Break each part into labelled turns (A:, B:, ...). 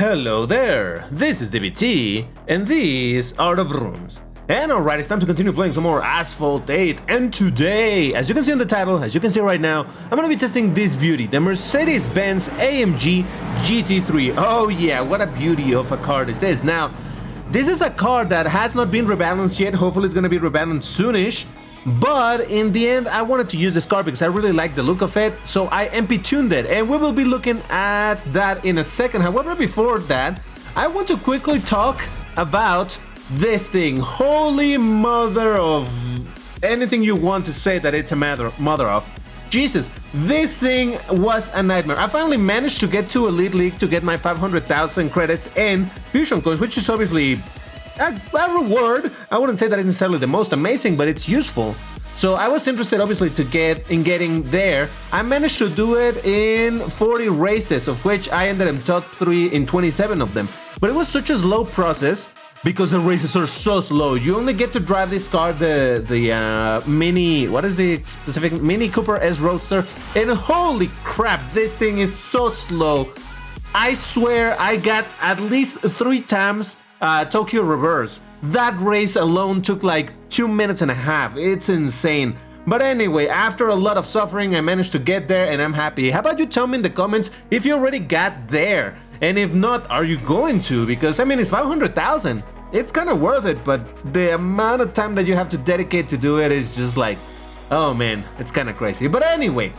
A: Hello there, this is DBT, and these are the rooms. And alright, it's time to continue playing some more Asphalt 8, and today, as you can see in the title, as you can see right now, I'm gonna be testing this beauty, the Mercedes-Benz AMG GT3. Oh yeah, what a beauty of a car this is. Now, this is a car that has not been rebalanced yet, hopefully it's gonna be rebalanced soonish. But in the end, I wanted to use this car because I really like the look of it, so I MP-tuned it, and we will be looking at that in a second. However, before that, I want to quickly talk about this thing. Holy mother of anything you want to say that it's a mother of. Jesus, this thing was a nightmare. I finally managed to get to Elite League to get my 500,000 credits and fusion coins, which is obviously a reward. I wouldn't say that it's necessarily the most amazing, but it's useful. So I was interested obviously to getting there. I managed to do it in 40 races, of which I ended in top 3 in 27 of them. But it was such a slow process because the races are so slow. You only get to drive this car, the Mini, what is the specific, Mini Cooper S Roadster, and holy crap, this thing is so slow. I swear I got at least 3 times Tokyo reverse. That race alone took like 2 minutes and a half. It's insane. But anyway, after a lot of suffering, I managed to get there and I'm happy. How about you tell me in the comments if you already got there? And if not, are you going to? Because I mean, it's 500,000. It's kind of worth it, but the amount of time that you have to dedicate to do it is just like, oh man, it's kind of crazy. But anyway,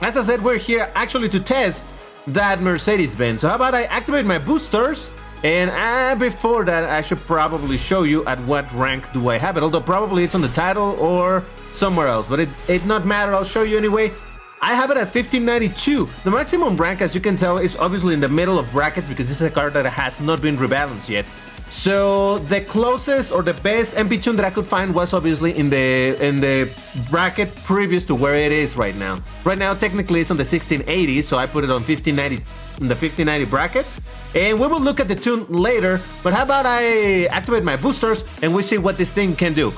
A: as I said, we're here actually to test that Mercedes-Benz. So how about I activate my boosters? And before that, I should probably show you at what rank do I have it, although probably it's on the title or somewhere else, but it not matter, I'll show you anyway. I have it at 1592. The maximum rank, as you can tell, is obviously in the middle of brackets because this is a car that has not been rebalanced yet. So the closest or the best MP tune that I could find was obviously in the bracket previous to where it is right now. Right now, technically, it's on the 1680, so I put it on 1590 in the 1590 bracket. And we will look at the tune later, but how about I activate my boosters and we see what this thing can do?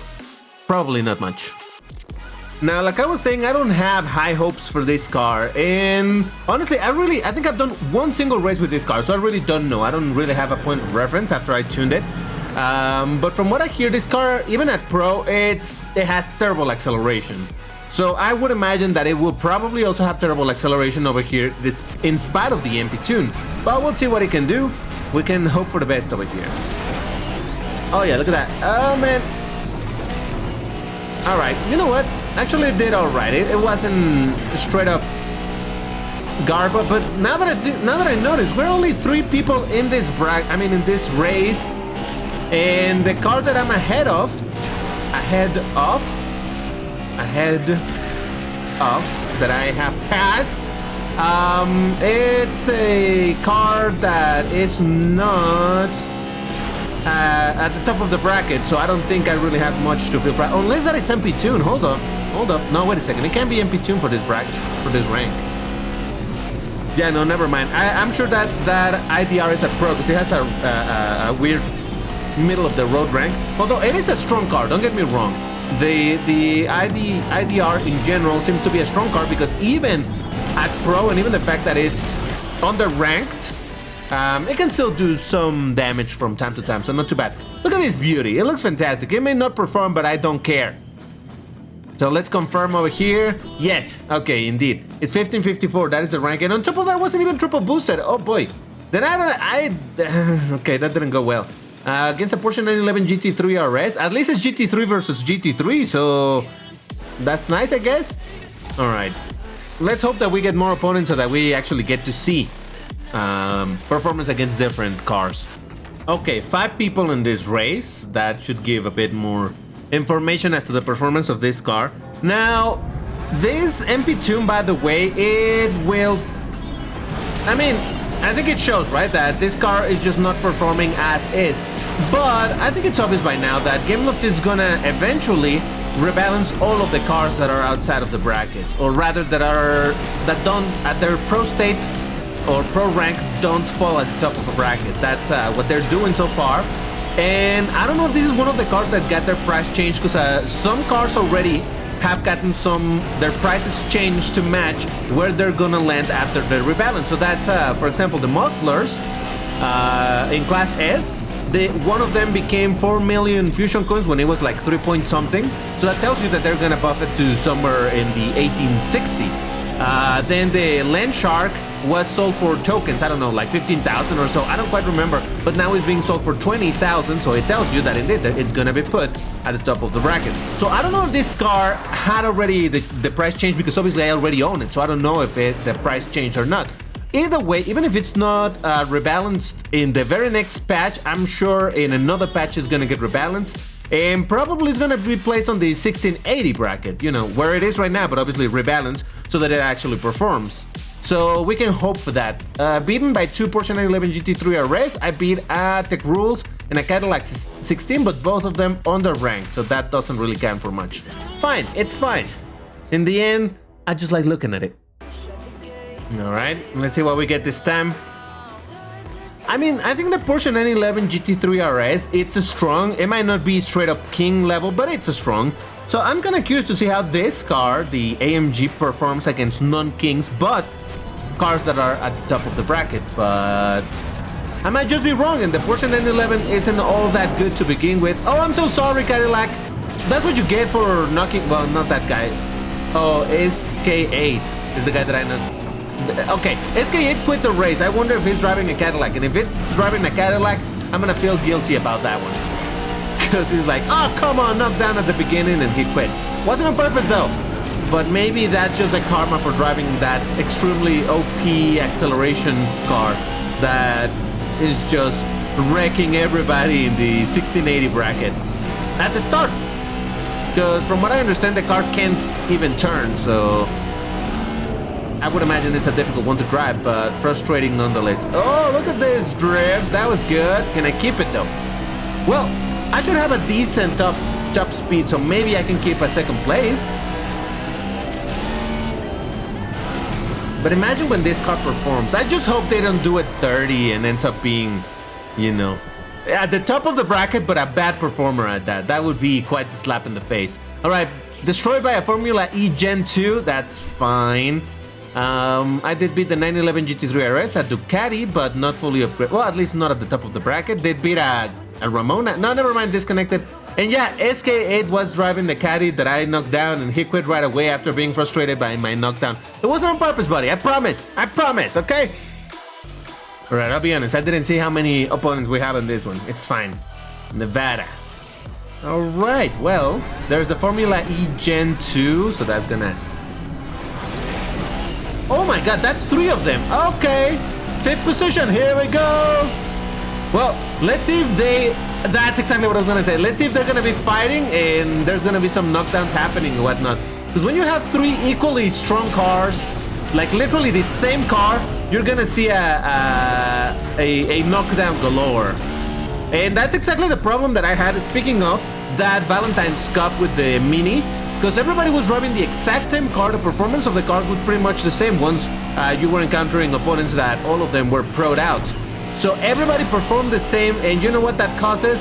A: Probably not much. Now, like I was saying, I don't have high hopes for this car, and honestly, I think I've done one single race with this car, so I really don't know. I don't really have a point of reference after I tuned it. But from what I hear, this car, even at Pro, it has terrible acceleration. So I would imagine that it will probably also have terrible acceleration over here, this in spite of the MP tune. But we'll see what it can do. We can hope for the best over here. Oh yeah, look at that. Oh man. Alright, you know what? Actually it did alright. It wasn't straight up garbage, but now that I notice, we're only 3 people in this in this race. And the car that I'm ahead of that I have passed, it's a car that is not at the top of the bracket, so I don't think I really have much to feel proud, unless that it's MP tune. Hold up, no, wait a second, it can't be MP tune for this bracket, for this rank. Yeah, no, never mind. I'm sure that IDR is a pro because it has a weird middle of the road rank, although it is a strong car, don't get me wrong. The IDR in general seems to be a strong car because even at Pro, and even the fact that it's underranked, it can still do some damage from time to time, so not too bad. Look at this beauty, it looks fantastic. It may not perform, but I don't care. So let's confirm over here. Yes, okay, indeed. It's 1554, that is the rank, and on top of that, wasn't even triple boosted. Oh boy. Then okay, that didn't go well. Against a Porsche 911 GT3 RS. At least it's GT3 versus GT3, so that's nice, I guess. Alright. Let's hope that we get more opponents so that we actually get to see performance against different cars. Okay, 5 people in this race. That should give a bit more information as to the performance of this car. Now, this MP tune, by the way, it will... I think it shows, right, that this car is just not performing as is. But I think it's obvious by now that Gameloft is gonna eventually rebalance all of the cars that are outside of the brackets, or rather that don't at their pro state or pro rank don't fall at the top of a bracket. That's what they're doing so far. And I don't know if this is one of the cars that got their price changed, because some cars already have gotten their prices changed to match where they're gonna land after the rebalance. So that's, for example, the Musclers. in Class S. One of them became 4 million fusion coins when it was like 3 point something. So that tells you that they're gonna buff it to somewhere in the 1860. Then the Land Shark was sold for tokens, I don't know, like 15,000 or so, I don't quite remember, but now it's being sold for 20,000, so it tells you that indeed it's gonna be put at the top of the bracket. So I don't know if this car had already the price change, because obviously I already own it, so I don't know if the price changed or not. Either way, even if it's not rebalanced in the very next patch, I'm sure in another patch it's gonna get rebalanced, and probably it's gonna be placed on the 1680 bracket, you know, where it is right now, but obviously rebalanced so that it actually performs. So we can hope for that. Beaten by 2 Porsche 911 GT3 RS, I beat a Tech Rules and a Cadillac 16, but both of them underranked, so that doesn't really count for much. Fine, it's fine. In the end, I just like looking at it. Alright, let's see what we get this time. I mean, I think the Porsche 911 GT3 RS, it's a strong. It might not be straight up king level, but it's a strong. So I'm kind of curious to see how this car, the AMG, performs against non-kings, but cars that are at the top of the bracket. But I might just be wrong, and the Porsche 911 isn't all that good to begin with. Oh, I'm so sorry, Cadillac. That's what you get for knocking. Well, not that guy. Oh, SK8 is the guy that I know. Okay, SK8 quit the race. I wonder if he's driving a Cadillac, and if it's driving a Cadillac, I'm gonna feel guilty about that one. Because he's like, oh, come on, knocked down at the beginning, and he quit. Wasn't on purpose, though. But maybe that's just a karma for driving that extremely OP acceleration car that is just wrecking everybody in the 1680 bracket at the start. Because from what I understand, the car can't even turn, so I would imagine it's a difficult one to drive, but frustrating nonetheless. Oh, look at this drift. That was good. Can I keep it, though? Well, I should have a decent top speed, so maybe I can keep a second place. But imagine when this car performs. I just hope they don't do it 30 and ends up being, you know, at the top of the bracket, but a bad performer at that. That would be quite the slap in the face. All right, destroyed by a Formula E Gen 2. That's fine. I did beat the 911 GT3 RS at Ducati, but not fully upgraded. Well, at least not at the top of the bracket. Did beat a Ramona. No, never mind, disconnected. And yeah, SK8 was driving the caddy that I knocked down, and he quit right away after being frustrated by my knockdown. It wasn't on purpose, buddy. I promise. I promise, okay? Alright, I'll be honest. I didn't see how many opponents we have in this one. It's fine. Nevada. Alright, well, there's the Formula E Gen 2, so that's gonna... Oh my god, that's 3 of them. Okay. 5th position. Here we go. Well, let's see if they... That's exactly what I was gonna say. Let's see if they're gonna be fighting and there's gonna be some knockdowns happening and whatnot. Because when you have 3 equally strong cars, like literally the same car, you're gonna see a knockdown galore. And that's exactly the problem that I had. Speaking of that Valentine's Cup with the Mini, because everybody was driving the exact same car. The performance of the cars was pretty much the same once you were encountering opponents that all of them were pro'd out. So everybody performed the same, and you know what that causes?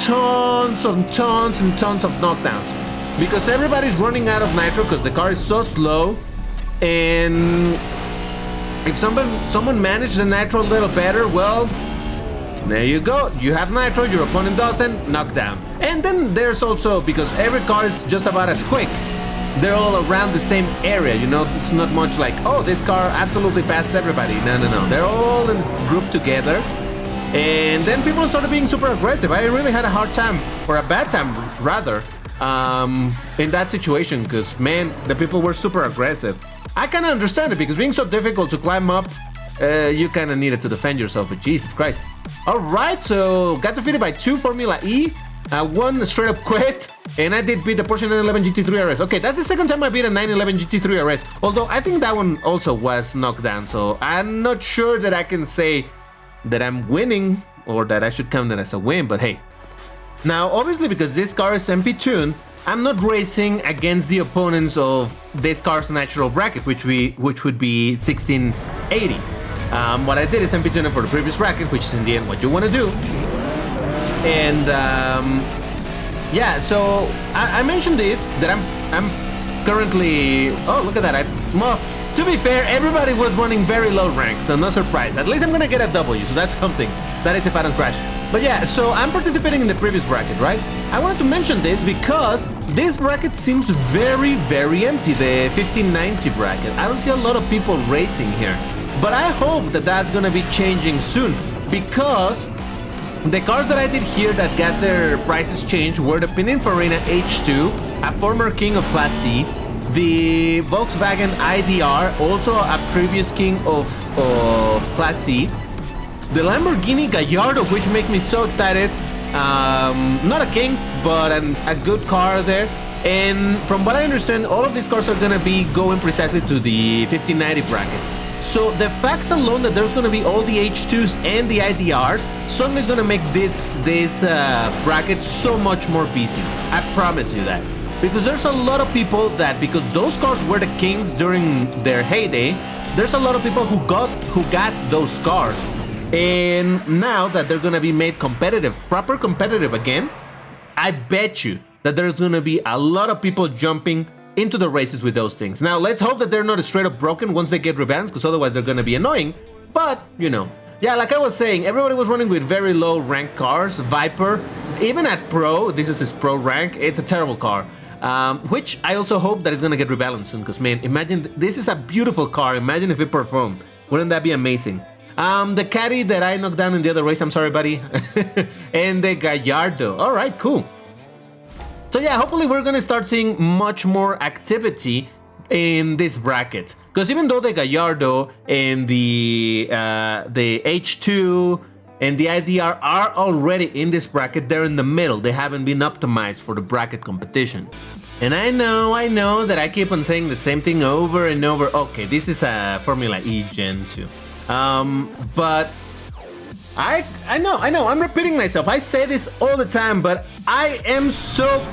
A: Tons and tons and tons of knockdowns. Because everybody's running out of nitro because the car is so slow, and if someone managed the nitro a little better, well, there you go. You have nitro, your opponent doesn't, knockdown. And then there's also, because every car is just about as quick, they're all around the same area, you know? It's not much like, oh, this car absolutely passed everybody. No, no, no. They're all in a group together. And then people started being super aggressive. I really had a hard time, or a bad time, rather, in that situation, because, man, the people were super aggressive. I kind of understand it, because being so difficult to climb up, you kind of needed to defend yourself, but Jesus Christ. All right, so got defeated by 2 Formula E. One straight up quit, and I did beat the Porsche 911 GT3 RS. Okay, that's the second time I beat a 911 GT3 RS. Although I think that one also was knocked down, so I'm not sure that I can say that I'm winning or that I should count it as a win, but hey. Now, obviously, because this car is MP tuned, I'm not racing against the opponents of this car's natural bracket, which would be 1680. What I did is MP tune it for the previous bracket, which is in the end what you want to do. And yeah, so I mentioned this, that I'm currently... Oh, look at that. To be fair, everybody was running very low rank, so no surprise. At least I'm gonna get a W, so that's something. That is if I don't crash. But yeah, so I'm participating in the previous bracket, right? I wanted to mention this because this bracket seems very, very empty, the 1590 bracket. I don't see a lot of people racing here. But I hope that that's gonna be changing soon, because the cars that I did here that got their prices changed were the Pininfarina H2, a former king of Class C, the Volkswagen IDR, also a previous king of Class C, the Lamborghini Gallardo, which makes me so excited. Not a king, but a good car there. And from what I understand, all of these cars are gonna be going precisely to the 1590 bracket. So the fact alone that there's gonna be all the H2s and the IDRs suddenly is gonna make this bracket so much more busy. I promise you that. Because there's a lot of people that, because those cars were the kings during their heyday, there's a lot of people who got those cars. And now that they're gonna be made competitive, proper competitive again, I bet you that there's gonna be a lot of people jumping into the races with those things. Now, let's hope that they're not straight up broken once they get rebalanced, because otherwise they're gonna be annoying. But, you know, yeah, like I was saying, everybody was running with very low rank cars. Viper, even at Pro, this is his Pro rank, it's a terrible car. Which I also hope that it's gonna get rebalanced soon, because man, imagine, this is a beautiful car, imagine if it performed. Wouldn't that be amazing? The Caddy that I knocked down in the other race, I'm sorry buddy, and the Gallardo, alright, cool. So yeah, hopefully we're gonna start seeing much more activity in this bracket, because even though the Gallardo and the H2 and the IDR are already in this bracket, they're in the middle, they haven't been optimized for the bracket competition. And I know that I keep on saying the same thing over and over. Okay, this is a Formula E Gen 2. But I know, I'm repeating myself. I say this all the time, but I am so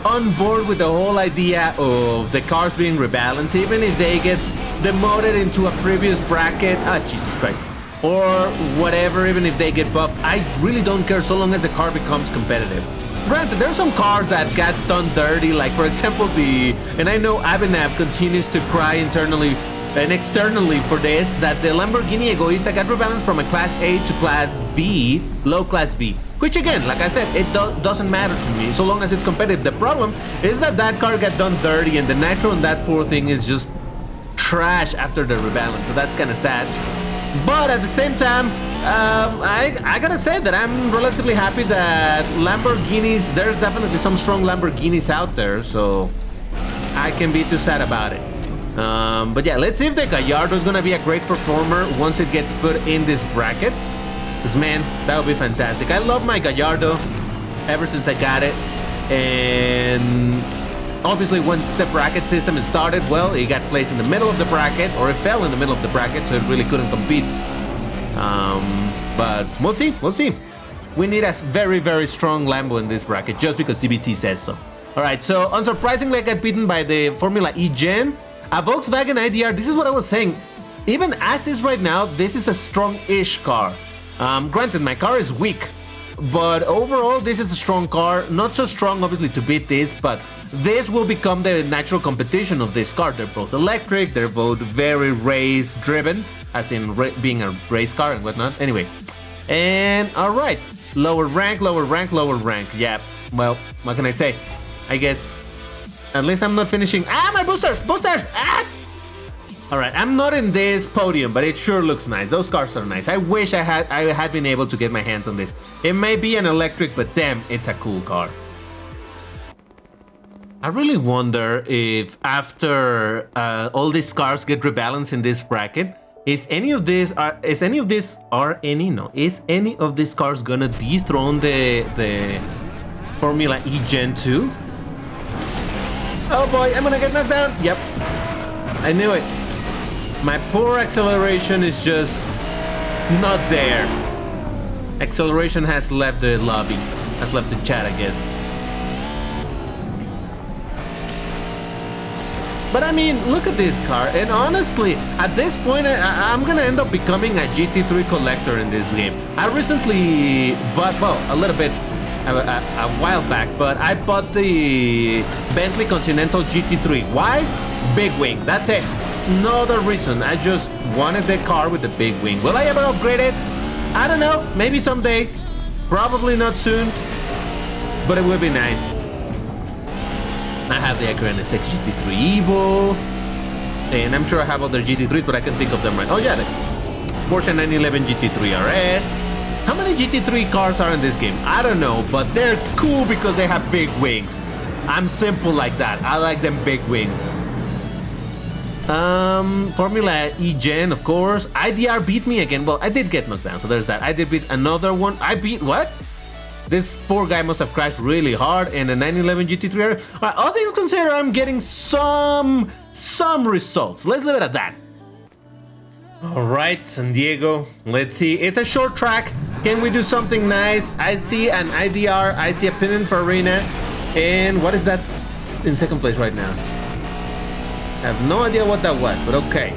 A: on board with the whole idea of the cars being rebalanced, even if they get demoted into a previous bracket. Ah, Jesus Christ. Or whatever, even if they get buffed. I really don't care so long as the car becomes competitive. Granted, there's some cars that got done dirty, like for example and I know Abhinav continues to cry internally and externally for this, that the Lamborghini Egoista got rebalanced from a Class A to Class B, low Class B. Which again, like I said, it doesn't matter to me so long as it's competitive. The problem is that that car got done dirty and the nitro on that poor thing is just trash after the rebalance, so that's kind of sad. But at the same time, I gotta say that I'm relatively happy that Lamborghinis, there's definitely some strong Lamborghinis out there, so I can be too sad about it. But yeah, let's see if the Gallardo is gonna be a great performer once it gets put in this bracket. Because man, that would be fantastic. I love my Gallardo ever since I got it. And obviously once the bracket system is started, well, it got placed in the middle of the bracket, or it fell in the middle of the bracket, so it really couldn't compete. But we'll see. We need a very, very strong Lambo in this bracket, just because CBT says so. Alright, so unsurprisingly I got beaten by the Formula E Gen. A Volkswagen IDR, this is what I was saying. Even as is right now, this is a strong-ish car. Granted, my car is weak, but overall this is a strong car. Not so strong obviously to beat this, but this will become the natural competition of this car. They're both electric, they're both very race driven, as in being a race car and whatnot. Anyway, and alright, lower rank. Yeah, well, what can I say? I guess at least I'm not finishing. Ah, my boosters! Ah! Alright, I'm not in this podium, but it sure looks nice. Those cars are nice. I wish I had been able to get my hands on this. It may be an electric, but damn, it's a cool car. I really wonder if after all these cars get rebalanced in this bracket, is any of these cars gonna dethrone the Formula E Gen 2? Oh boy, I'm gonna get knocked down. Yep, I knew it. My poor acceleration is just not there. Acceleration has left the lobby, has left the chat, I guess. But I mean, look at this car, and honestly, at this point, I'm gonna end up becoming a GT3 collector in this game. I recently bought, well, a little bit, a while back, but I bought the Bentley Continental GT3. Why? Big wing, that's it. no other reason. I just wanted the car with the big wing. Will I ever upgrade it? I don't know. Maybe someday. Probably not soon. But it would be nice. I have the Acura NSX GT3 Evo. And I'm sure I have other GT3s, but I can think of them right. Oh yeah, the Porsche 911 GT3 RS. How many GT3 cars are in this game? I don't know, but they're cool because they have big wings. I'm simple like that. I like them big wings. Formula E Gen, of course. IDR beat me again. Well, I did get knocked down, so there's that. I did beat another one. I beat what? This poor guy must have crashed really hard in the 911 GT3 RS. All right, all things considered, I'm getting some results. Let's leave it at that. All right, San Diego. Let's see. It's a short track. Can we do something nice? I see an IDR. I see a Pininfarina. And what is that in second place right now? I have no idea what that was, but okay.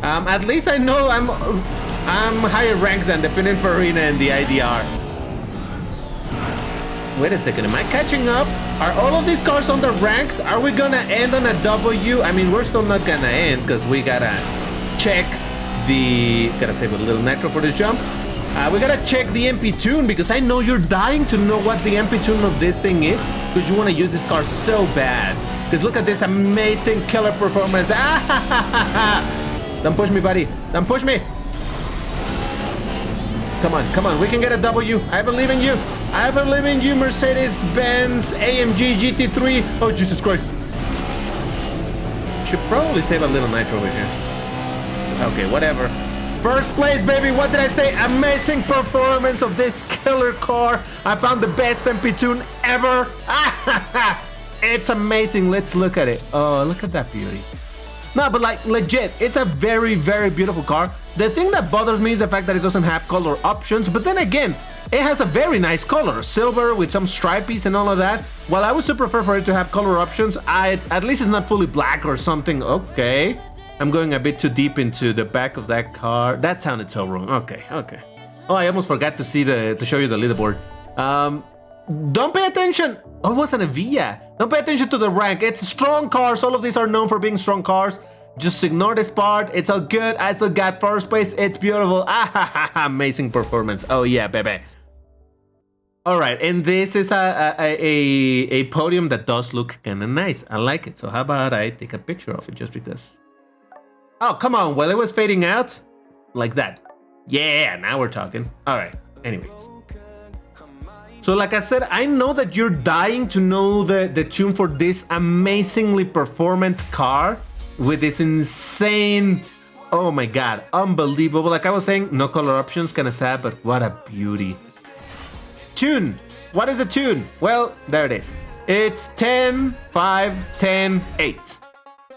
A: At least I know I'm higher ranked than the Pininfarina and the IDR. Wait a second, am I catching up? Are all of these cars under-ranked? Are we gonna end on a W? I mean, we're still not gonna end because we gotta check the... Gotta save a little nitro for this jump. We gotta check the MP tune because I know you're dying to know what the MP tune of this thing is because you want to use this car so bad. Because look at this amazing killer performance. Don't push me, buddy. Don't push me. Come on, come on. We can get a W. I believe in you. I believe in you, Mercedes-Benz AMG GT3. Oh, Jesus Christ. Should probably save a little nitro over here. Okay, whatever. First place, baby. What did I say? Amazing performance of this killer car. I found the best MP tune ever. It's amazing. Let's look at it. Oh, look at that beauty. No, but like legit, it's a very, very beautiful car. The thing that bothers me is the fact that it doesn't have color options. But then again, it has a very nice color. Silver with some stripies and all of that. While I would still prefer for it to have color options, at least it's not fully black or something. Okay. I'm going a bit too deep into the back of that car. That sounded so wrong. Okay, okay. Oh, I almost forgot to see to show you the leaderboard. Don't pay attention. Oh, it wasn't a Via. Don't pay attention to the rank. It's strong cars. All of these are known for being strong cars. Just ignore this part. It's all good. I still got first place. It's beautiful. Amazing performance. Oh yeah, baby. All right, and this is a podium that does look kind of nice. I like it. So how about I take a picture of it just because? Oh, come on. Well, it was fading out like that. Yeah, now we're talking. All right. Anyway. So like I said, I know that you're dying to know the tune for this amazingly performant car with this insane, oh my God, unbelievable. Like I was saying, no color options, kind of sad, but what a beauty. Tune. What is the tune? Well, there it is. It's 10, 5, 10, 8.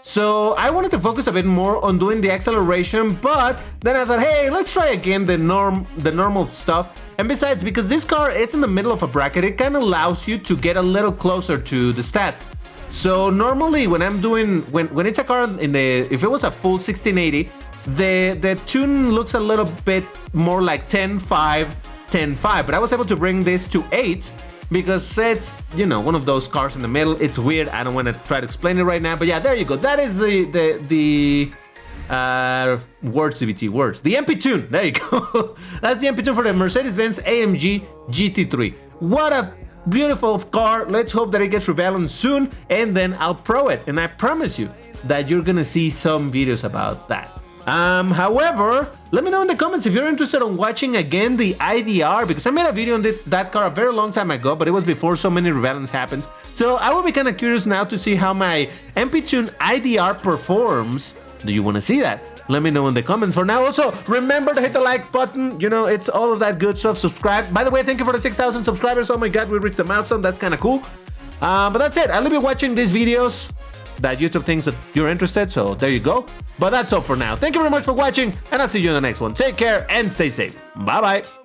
A: So I wanted to focus a bit more on doing the acceleration, but then I thought, hey, let's try again the normal stuff. And besides, because this car is in the middle of a bracket, it kind of allows you to get a little closer to the stats. So normally when I'm doing, when it's a car in the, if it was a full 1680, the tune looks a little bit more like 10, 5, 10, 5. But I was able to bring this to 8 because it's, you know, one of those cars in the middle. It's weird. I don't want to try to explain it right now, but yeah, there you go. That is the words, DBT, words. The MP tune, there you go. That's the MP tune for the Mercedes-Benz AMG GT3. What a beautiful car. Let's hope that it gets rebalanced soon, and then I'll pro it. And I promise you that you're gonna see some videos about that. However, let me know in the comments if you're interested in watching again the IDR, because I made a video on that car a very long time ago, but it was before so many rebalance happened. So I will be kind of curious now to see how my MP tune IDR performs. Do you want to see that? Let me know in the comments. For now, also, remember to hit the like button. You know, it's all of that good stuff. Subscribe. By the way, thank you for the 6,000 subscribers. Oh my God, we reached the milestone. That's kind of cool. But that's it. I'll be watching these videos that YouTube thinks that you're interested. So there you go. But that's all for now. Thank you very much for watching, and I'll see you in the next one. Take care and stay safe. Bye-bye.